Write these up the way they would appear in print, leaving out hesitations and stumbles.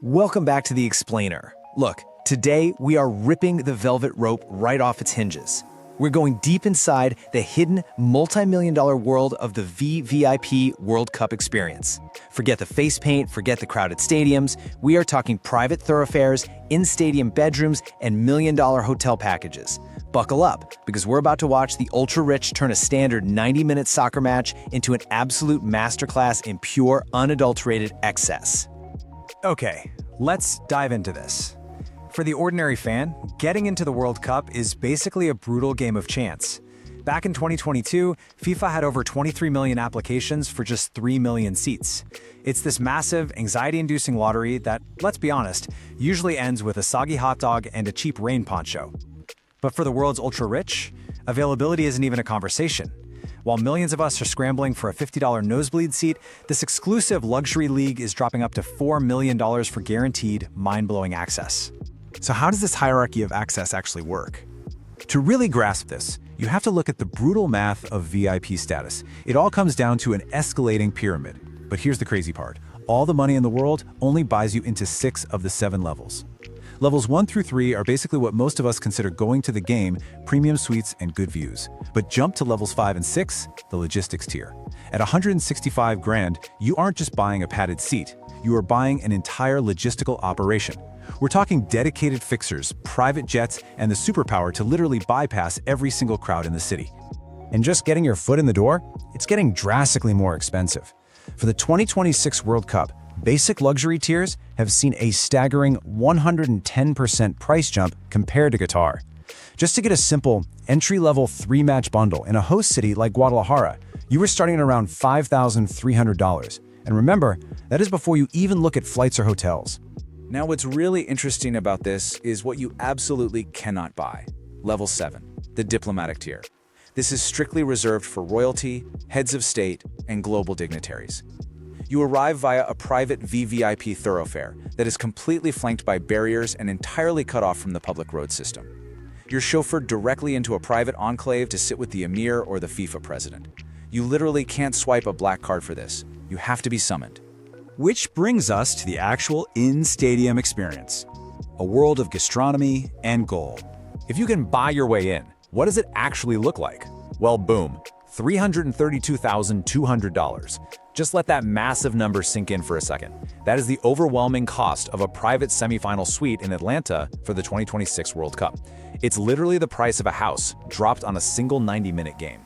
Welcome back to The Explainer. Look, today we are ripping the velvet rope right off its hinges. We're going deep inside the hidden multi-million-dollar world of the VVIP World Cup experience. Forget the face paint, forget the crowded stadiums. We are talking private thoroughfares, in-stadium bedrooms, and million-dollar hotel packages. Buckle up, because we're about to watch the ultra-rich turn a standard 90-minute soccer match into an absolute masterclass in pure, unadulterated excess. Okay, let's dive into this. For the ordinary fan, getting into the World Cup is basically a brutal game of chance. Back in 2022, FIFA had over 23 million applications for just 3 million seats. It's this massive, anxiety-inducing lottery that, let's be honest, usually ends with a soggy hot dog and a cheap rain poncho. But for the world's ultra-rich, availability isn't even a conversation. While millions of us are scrambling for a $50 nosebleed seat, this exclusive luxury league is dropping up to $4 million for guaranteed, mind-blowing access. So how does this hierarchy of access actually work? To really grasp this, you have to look at the brutal math of VIP status. It all comes down to an escalating pyramid. But here's the crazy part. All the money in the world only buys you into 6 of the 7 levels. Levels 1 through 3 are basically what most of us consider going to the game, premium suites, and good views. But jump to levels 5 and 6, the logistics tier. At 165 grand, you aren't just buying a padded seat. You are buying an entire logistical operation. We're talking dedicated fixers, private jets, and the superpower to literally bypass every single crowd in the city. And just getting your foot in the door? It's getting drastically more expensive. For the 2026 World Cup, basic luxury tiers have seen a staggering 110% price jump compared to Qatar. Just to get a simple entry-level 3-match bundle in a host city like Guadalajara, you were starting at around $5,300. And remember, that is before you even look at flights or hotels. Now, what's really interesting about this is what you absolutely cannot buy. Level 7, the diplomatic tier. This is strictly reserved for royalty, heads of state, and global dignitaries. You arrive via a private VVIP thoroughfare that is completely flanked by barriers and entirely cut off from the public road system. You're chauffeured directly into a private enclave to sit with the emir or the FIFA president. You literally can't swipe a black card for this. You have to be summoned. Which brings us to the actual in-stadium experience. A world of gastronomy and gold. If you can buy your way in, what does it actually look like? Well, boom, $332,200. Just let that massive number sink in for a second. That is the overwhelming cost of a private semifinal suite in Atlanta for the 2026 World Cup. It's literally the price of a house dropped on a single 90-minute game.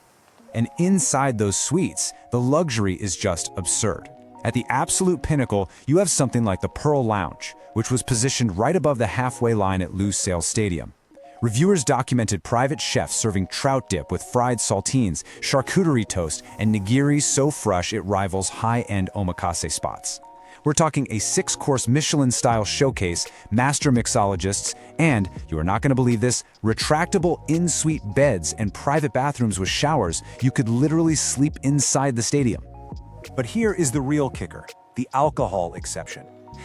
And inside those suites, the luxury is just absurd. At the absolute pinnacle, you have something like the Pearl Lounge, which was positioned right above the halfway line at Lusail Stadium. Reviewers documented private chefs serving trout dip with fried saltines, charcuterie toast, and nigiri so fresh it rivals high-end omakase spots. We're talking a 6-course Michelin-style showcase, master mixologists, and, you are not going to believe this, retractable in-suite beds and private bathrooms with showers. You could literally sleep inside the stadium. But here is the real kicker, the alcohol exception.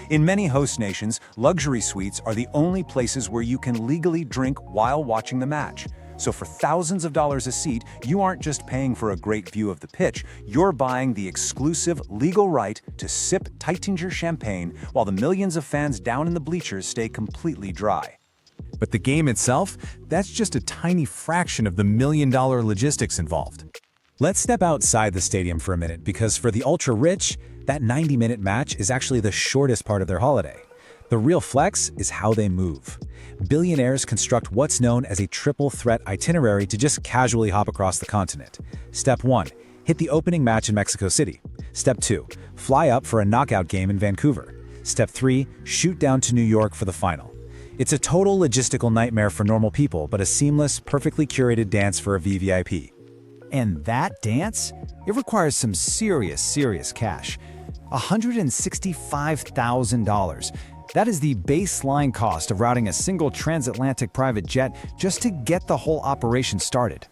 In many host nations, luxury suites are the only places where you can legally drink while watching the match. So for thousands of dollars a seat, you aren't just paying for a great view of the pitch, you're buying the exclusive legal right to sip Taittinger champagne while the millions of fans down in the bleachers stay completely dry. But the game itself, that's just a tiny fraction of the million-dollar logistics involved. Let's step outside the stadium for a minute, because for the ultra-rich, that 90-minute match is actually the shortest part of their holiday. The real flex is how they move. Billionaires construct what's known as a triple-threat itinerary to just casually hop across the continent. Step 1, hit the opening match in Mexico City. Step 2, fly up for a knockout game in Vancouver. Step 3, shoot down to New York for the final. It's a total logistical nightmare for normal people, but a seamless, perfectly curated dance for a VVIP. And that dance? It requires some serious cash. $165,000. That is the baseline cost of routing a single transatlantic private jet just to get the whole operation started.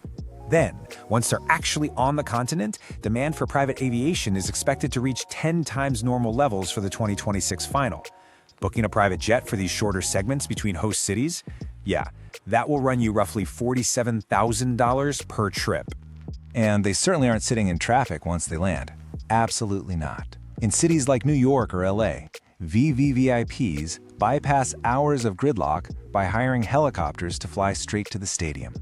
Then, once they're actually on the continent, demand for private aviation is expected to reach 10 times normal levels for the 2026 final. Booking a private jet for these shorter segments between host cities? Yeah, that will run you roughly $47,000 per trip. And they certainly aren't sitting in traffic once they land. Absolutely not. In cities like New York or LA, VVVIPs bypass hours of gridlock by hiring helicopters to fly straight to the stadium.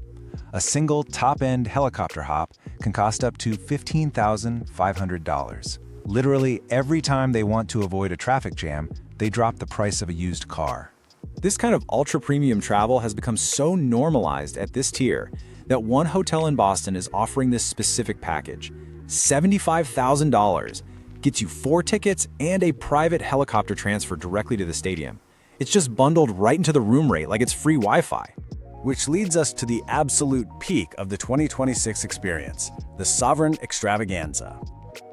A single top-end helicopter hop can cost up to $15,500. Literally every time they want to avoid a traffic jam, they drop the price of a used car. This kind of ultra-premium travel has become so normalized at this tier that one hotel in Boston is offering this specific package. $75,000 gets you 4 tickets and a private helicopter transfer directly to the stadium. It's just bundled right into the room rate like it's free Wi-Fi. Which leads us to the absolute peak of the 2026 experience, the Sovereign Extravaganza.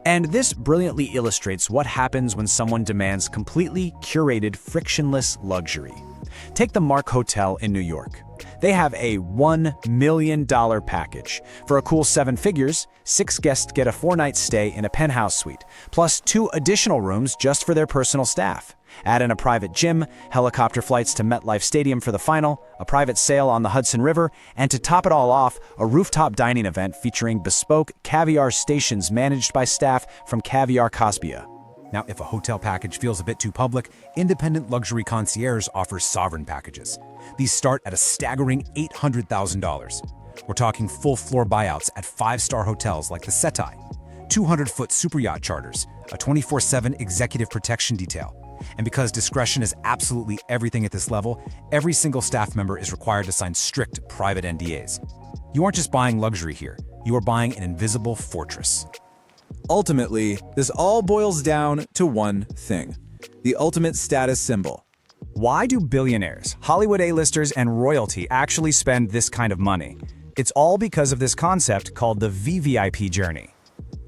And this brilliantly illustrates what happens when someone demands completely curated, frictionless luxury. Take the Mark Hotel in New York. They have a $1 million package. For a cool 7 figures, 6 guests get a 4-night stay in a penthouse suite, plus 2 additional rooms just for their personal staff. Add in a private gym, helicopter flights to MetLife Stadium for the final, a private sail on the Hudson River, and to top it all off, a rooftop dining event featuring bespoke caviar stations managed by staff from Caviar Caspia. Now, if a hotel package feels a bit too public, Independent Luxury Concierge offers sovereign packages. These start at a staggering $800,000. We're talking full-floor buyouts at 5-star hotels like the Setai, 200-foot super yacht charters, a 24/7 executive protection detail. And because discretion is absolutely everything at this level, every single staff member is required to sign strict private NDAs. You aren't just buying luxury here, you are buying an invisible fortress. Ultimately, this all boils down to one thing: the ultimate status symbol. Why do billionaires, Hollywood A-listers, and royalty actually spend this kind of money? It's all because of this concept called the VVIP journey.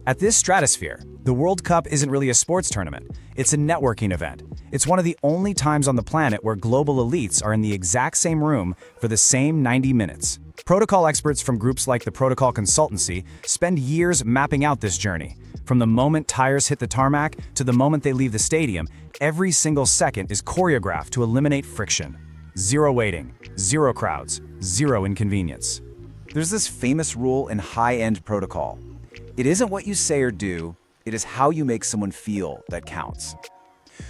At this stratosphere, the World Cup isn't really a sports tournament. It's a networking event. It's one of the only times on the planet where global elites are in the exact same room for the same 90 minutes. Protocol experts from groups like the Protocol Consultancy spend years mapping out this journey. From the moment tires hit the tarmac to the moment they leave the stadium, every single second is choreographed to eliminate friction. 0 waiting, 0 crowds, 0 inconvenience. There's this famous rule in high-end protocol. It isn't what you say or do, it is how you make someone feel that counts.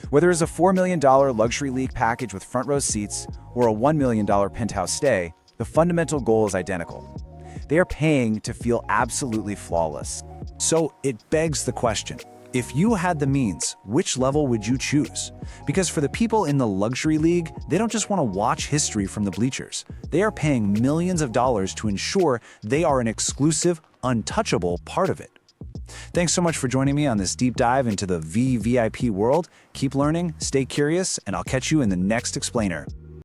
Whether it's a $4 million luxury league package with front row seats or a $1 million penthouse stay, the fundamental goal is identical. They are paying to feel absolutely flawless. So it begs the question, if you had the means, which level would you choose? Because for the people in the luxury league, they don't just want to watch history from the bleachers. They are paying millions of dollars to ensure they are an exclusive, untouchable part of it. Thanks so much for joining me on this deep dive into the VVIP world. Keep learning, stay curious, and I'll catch you in the next explainer.